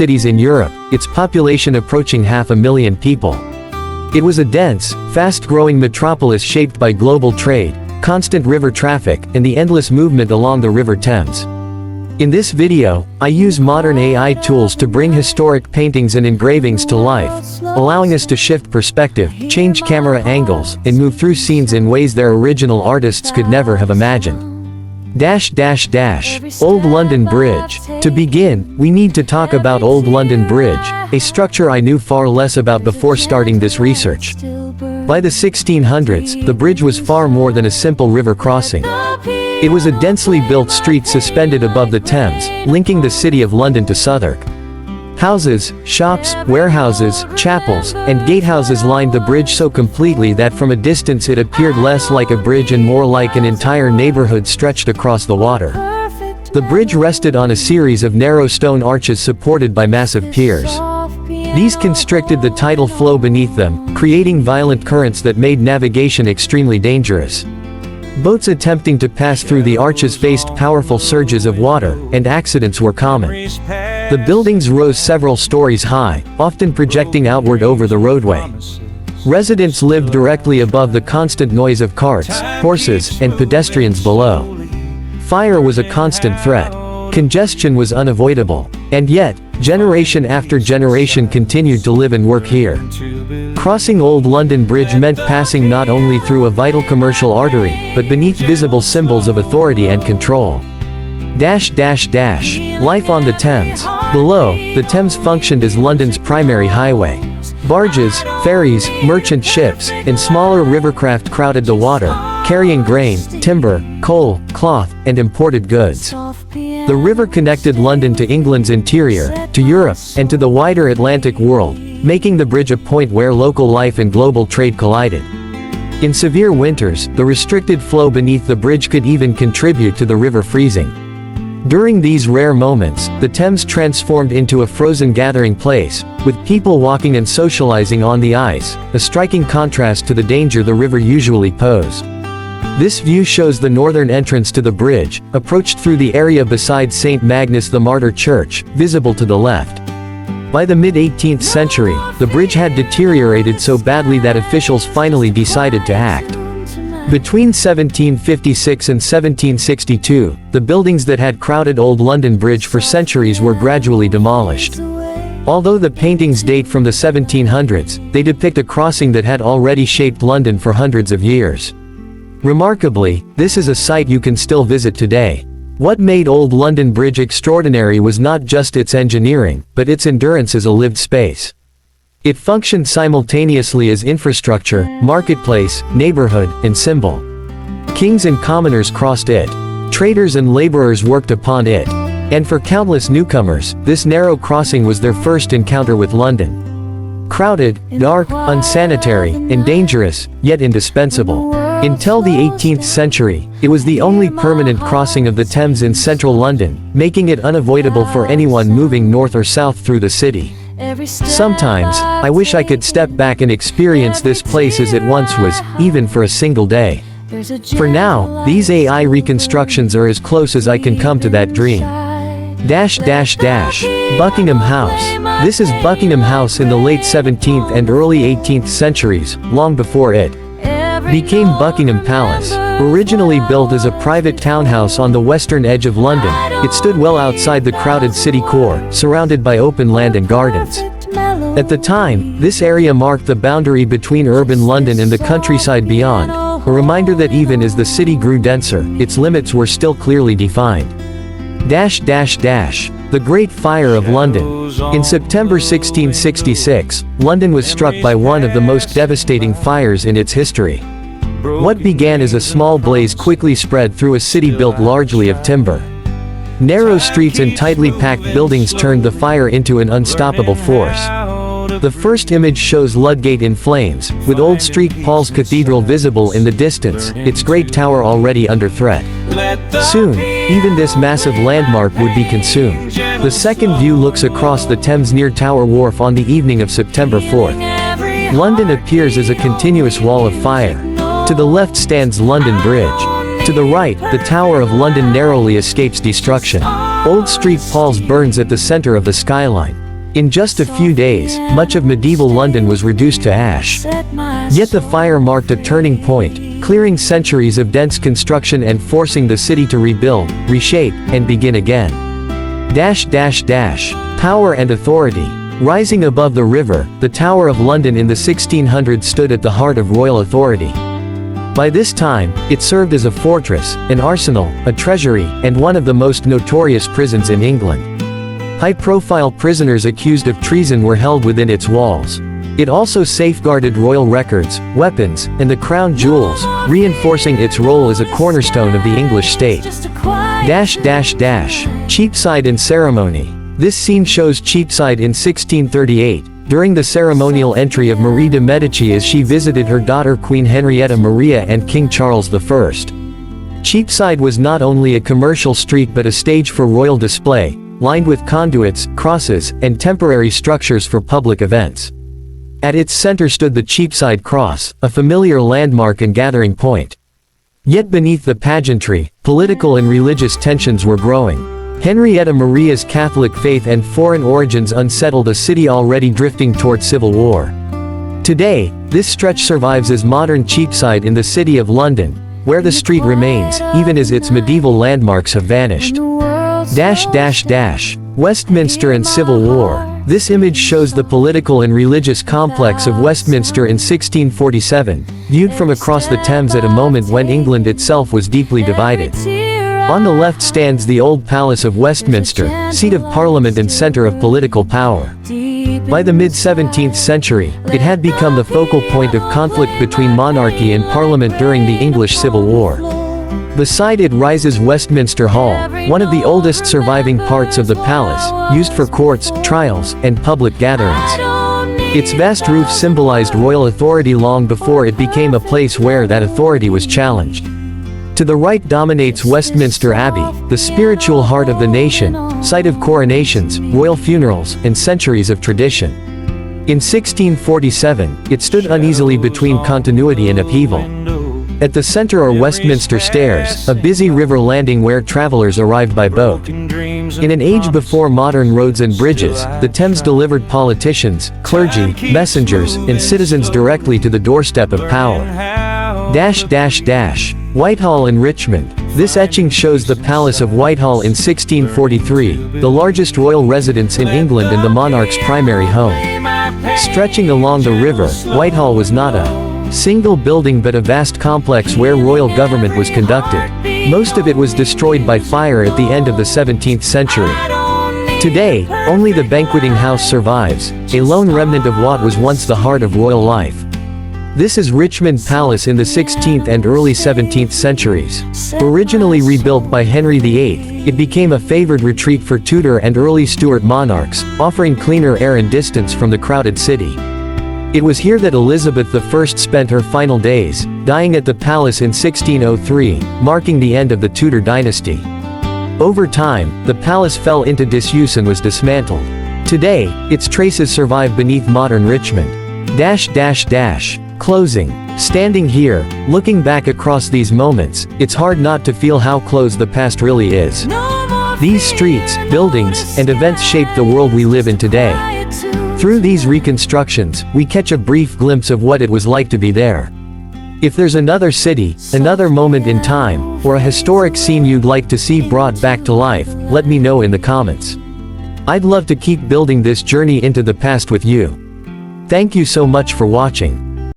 cities in Europe, its population approaching 500,000 people. It was a dense, fast-growing metropolis shaped by global trade, constant river traffic, and the endless movement along the River Thames. In this video, I use modern AI tools to bring historic paintings and engravings to life, allowing us to shift perspective, change camera angles, and move through scenes in ways their original artists could never have imagined. Old London Bridge. To begin, we need to talk about Old London Bridge, a structure I knew far less about before starting this research. By the 1600s, the bridge was far more than a simple river crossing. It was a densely built street suspended above the Thames, linking the city of London to Southwark. Houses, shops, warehouses, chapels, and gatehouses lined the bridge so completely that from a distance it appeared less like a bridge and more like an entire neighborhood stretched across the water. The bridge rested on a series of narrow stone arches supported by massive piers. These constricted the tidal flow beneath them, creating violent currents that made navigation extremely dangerous. Boats attempting to pass through the arches faced powerful surges of water, and accidents were common. The buildings rose several stories high, often projecting outward over the roadway. Residents lived directly above the constant noise of carts, horses, and pedestrians below. Fire was a constant threat. Congestion was unavoidable. And yet, generation after generation continued to live and work here. Crossing Old London Bridge meant passing not only through a vital commercial artery, but beneath visible symbols of authority and control. Life on the Thames. Below, the Thames functioned as London's primary highway. Barges, ferries, merchant ships, and smaller rivercraft crowded the water, carrying grain, timber, coal, cloth, and imported goods. The river connected London to England's interior, to Europe, and to the wider Atlantic world, making the bridge a point where local life and global trade collided. In severe winters, the restricted flow beneath the bridge could even contribute to the river freezing. During these rare moments, the Thames transformed into a frozen gathering place, with people walking and socializing on the ice, a striking contrast to the danger the river usually posed. This view shows the northern entrance to the bridge, approached through the area beside St. Magnus the Martyr Church, visible to the left. By the mid-18th century, the bridge had deteriorated so badly that officials finally decided to act. Between 1756 and 1762, the buildings that had crowded Old London Bridge for centuries were gradually demolished. Although the paintings date from the 1700s, they depict a crossing that had already shaped London for hundreds of years. Remarkably, this is a site you can still visit today. What made Old London Bridge extraordinary was not just its engineering, but its endurance as a lived space. It functioned simultaneously as infrastructure, marketplace, neighborhood, and symbol. Kings and commoners crossed it. Traders and laborers worked upon it. And for countless newcomers, this narrow crossing was their first encounter with London. Crowded, dark, unsanitary, and dangerous, yet indispensable. Until the 18th century, it was the only permanent crossing of the Thames in central London, making it unavoidable for anyone moving north or south through the city. Sometimes, I wish I could step back and experience this place as it once was, even for a single day. For now, these AI reconstructions are as close as I can come to that dream. Buckingham House. This is Buckingham House in the late 17th and early 18th centuries, long before it became Buckingham Palace. Originally built as a private townhouse on the western edge of London, it stood well outside the crowded city core, surrounded by open land and gardens. At the time, this area marked the boundary between urban London and the countryside beyond, a reminder that even as the city grew denser, its limits were still clearly defined. The Great Fire of London. In September 1666, London was struck by one of the most devastating fires in its history. What began as a small blaze quickly spread through a city built largely of timber. Narrow streets and tightly packed buildings turned the fire into an unstoppable force. The first image shows Ludgate in flames, with Old St. Paul's Cathedral visible in the distance, its great tower already under threat. Soon, even this massive landmark would be consumed. The second view looks across the Thames near Tower Wharf on the evening of September 4th. London appears as a continuous wall of fire. To the left stands London Bridge. To the right, the Tower of London narrowly escapes destruction. Old St. Paul's burns at the center of the skyline. In just a few days, much of medieval London was reduced to ash. Yet the fire marked a turning point, clearing centuries of dense construction and forcing the city to rebuild, reshape, and begin again. Power and authority. Rising above the river, the Tower of London in the 1600s stood at the heart of royal authority. By this time, it served as a fortress, an arsenal, a treasury, and one of the most notorious prisons in England. High-profile prisoners accused of treason were held within its walls. It also safeguarded royal records, weapons, and the crown jewels, reinforcing its role as a cornerstone of the English state. Cheapside and ceremony. This scene shows Cheapside in 1638, during the ceremonial entry of Marie de Medici as she visited her daughter Queen Henrietta Maria and King Charles I. Cheapside was not only a commercial street but a stage for royal display, lined with conduits, crosses, and temporary structures for public events. At its center stood the Cheapside Cross, a familiar landmark and gathering point. Yet beneath the pageantry, political and religious tensions were growing. Henrietta Maria's Catholic faith and foreign origins unsettled a city already drifting toward civil war. Today, this stretch survives as modern Cheapside in the City of London, where the street remains, even as its medieval landmarks have vanished. Westminster and Civil War. This image shows the political and religious complex of Westminster in 1647, viewed from across the Thames at a moment when England itself was deeply divided. On the left stands the old Palace of Westminster, seat of Parliament and center of political power. By the mid-17th century, it had become the focal point of conflict between monarchy and Parliament during the English Civil War. Beside it rises Westminster Hall, one of the oldest surviving parts of the palace, used for courts, trials, and public gatherings. Its vast roof symbolized royal authority long before it became a place where that authority was challenged. To the right dominates Westminster Abbey, the spiritual heart of the nation, site of coronations, royal funerals, and centuries of tradition. In 1647, it stood uneasily between continuity and upheaval. At the center are Westminster Stairs, a busy river landing where travelers arrived by boat. In an age before modern roads and bridges, the Thames delivered politicians, clergy, messengers, and citizens directly to the doorstep of power. Whitehall in Richmond. This etching shows the Palace of Whitehall in 1643, the largest royal residence in England and the monarch's primary home. Stretching along the river, Whitehall was not a single building but a vast complex where royal government was conducted. Most of it was destroyed by fire at the end of the 17th century. Today, only the banqueting house survives, a lone remnant of what was once the heart of royal life. This is Richmond Palace in the 16th and early 17th centuries. Originally rebuilt by Henry VIII, it became a favored retreat for Tudor and early Stuart monarchs, offering cleaner air and distance from the crowded city. It was here that Elizabeth I spent her final days, dying at the palace in 1603, marking the end of the Tudor dynasty. Over time, the palace fell into disuse and was dismantled. Today, its traces survive beneath modern Richmond. Closing. Standing here, looking back across these moments, it's hard not to feel how close the past really is. These streets, buildings, and events shape the world we live in today. Through these reconstructions, we catch a brief glimpse of what it was like to be there. If there's another city, another moment in time, or a historic scene you'd like to see brought back to life, let me know in the comments. I'd love to keep building this journey into the past with you. Thank you so much for watching.